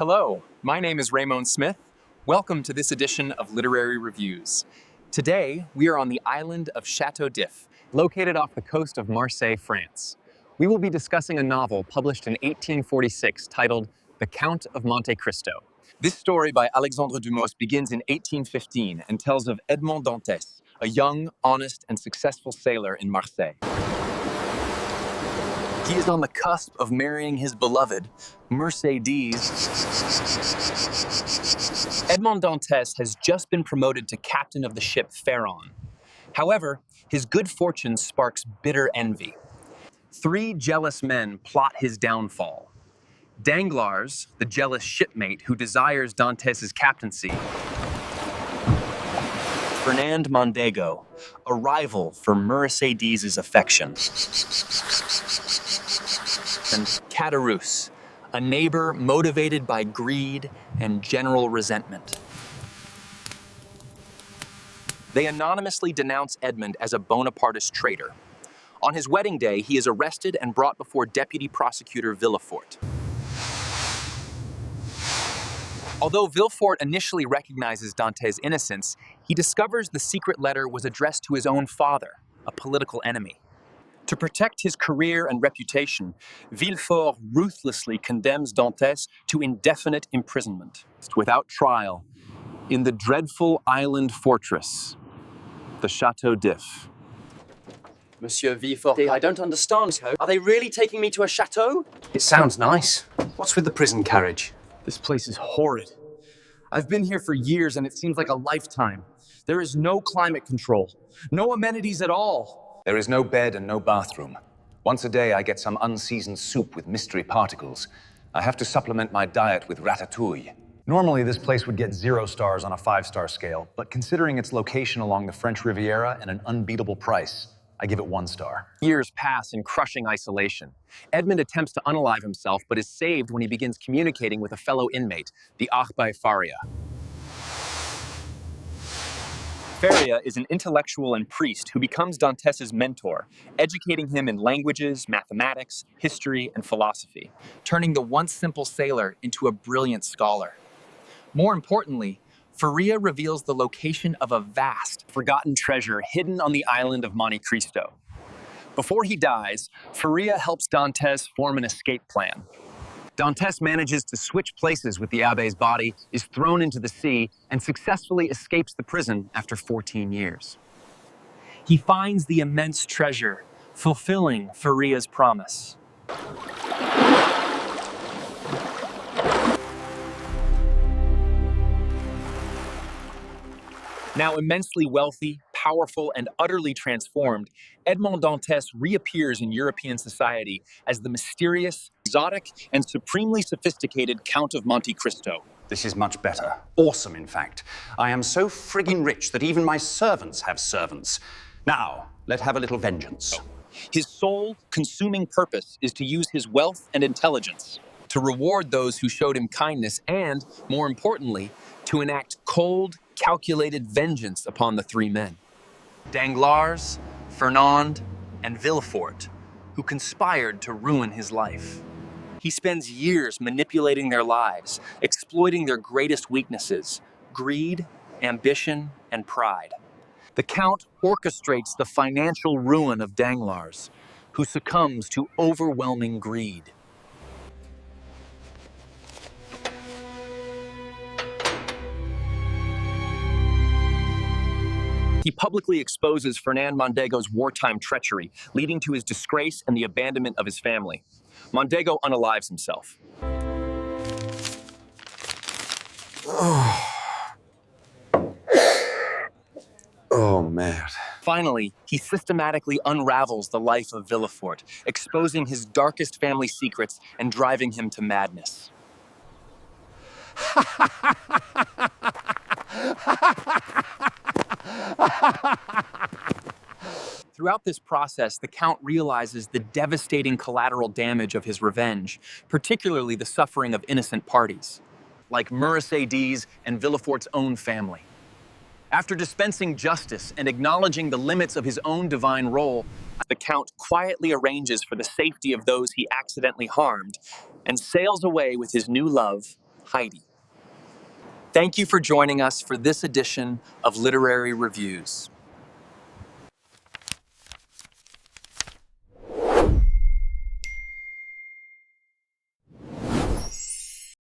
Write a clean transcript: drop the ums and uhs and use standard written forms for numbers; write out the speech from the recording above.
Hello, my name is Raymond Smith. Welcome to this edition of Literary Reviews. Today, we are on the island of Chateau d'If, located off the coast of Marseille, France. We will be discussing a novel published in 1846 titled The Count of Monte Cristo. This story by Alexandre Duma begins in 1815 and tells of Edmond Dantes, a young, honest, and successful sailor in Marseille. He is on the cusp of marrying his beloved, Mercedes. Edmond Dantes has just been promoted to captain of the ship Pharaon. However, his good fortune sparks bitter envy. 3 jealous men plot his downfall. Danglars, the jealous shipmate who desires Dantes' captaincy. Fernand Mondego, a rival for Mercedes' affection. And Caderousse, a neighbor motivated by greed and general resentment. They anonymously denounce Edmond as a Bonapartist traitor. On his wedding day, he is arrested and brought before Deputy Prosecutor Villefort. Although Villefort initially recognizes Dantes' innocence, he discovers the secret letter was addressed to his own father, a political enemy. To protect his career and reputation, Villefort ruthlessly condemns Dantes to indefinite imprisonment, without trial, in the dreadful island fortress, the Chateau d'If. Monsieur Villefort, I don't understand. Are they really taking me to a chateau? It sounds nice. What's with the prison carriage? This place is horrid. I've been here for years and it seems like a lifetime. There is no climate control, no amenities at all. There is no bed and no bathroom. Once a day, I get some unseasoned soup with mystery particles. I have to supplement my diet with ratatouille. Normally, this place would get 0 stars on a 5-star scale, but considering its location along the French Riviera and an unbeatable price, I give it 1 star. Years pass in crushing isolation. Edmond attempts to unalive himself, but is saved when he begins communicating with a fellow inmate, the Abbé Faria. Faria is an intellectual and priest who becomes Dantes' mentor, educating him in languages, mathematics, history, and philosophy, turning the once simple sailor into a brilliant scholar. More importantly, Faria reveals the location of a vast, forgotten treasure hidden on the island of Monte Cristo. Before he dies, Faria helps Dantes form an escape plan. Dantes manages to switch places with the Abbé's body, is thrown into the sea, and successfully escapes the prison after 14 years. He finds the immense treasure, fulfilling Faria's promise. Now immensely wealthy, powerful, and utterly transformed, Edmond Dantes reappears in European society as the mysterious, exotic, and supremely sophisticated Count of Monte Cristo. This is much better. Awesome, in fact. I am so friggin' rich that even my servants have servants. Now, let's have a little vengeance. His sole, consuming purpose is to use his wealth and intelligence to reward those who showed him kindness and, more importantly, to enact cold, calculated vengeance upon the 3 men. Danglars, Fernand, and Villefort, who conspired to ruin his life. He spends years manipulating their lives, exploiting their greatest weaknesses, greed, ambition, and pride. The Count orchestrates the financial ruin of Danglars, who succumbs to overwhelming greed. He publicly exposes Fernand Mondego's wartime treachery, leading to his disgrace and the abandonment of his family. Mondego unalives himself. Oh, man. Finally, he systematically unravels the life of Villefort, exposing his darkest family secrets and driving him to madness. Throughout this process, the Count realizes the devastating collateral damage of his revenge, particularly the suffering of innocent parties, like Mercedes and Villefort's own family. After dispensing justice and acknowledging the limits of his own divine role, the Count quietly arranges for the safety of those he accidentally harmed and sails away with his new love, Heidi. Thank you for joining us for this edition of Literary Reviews.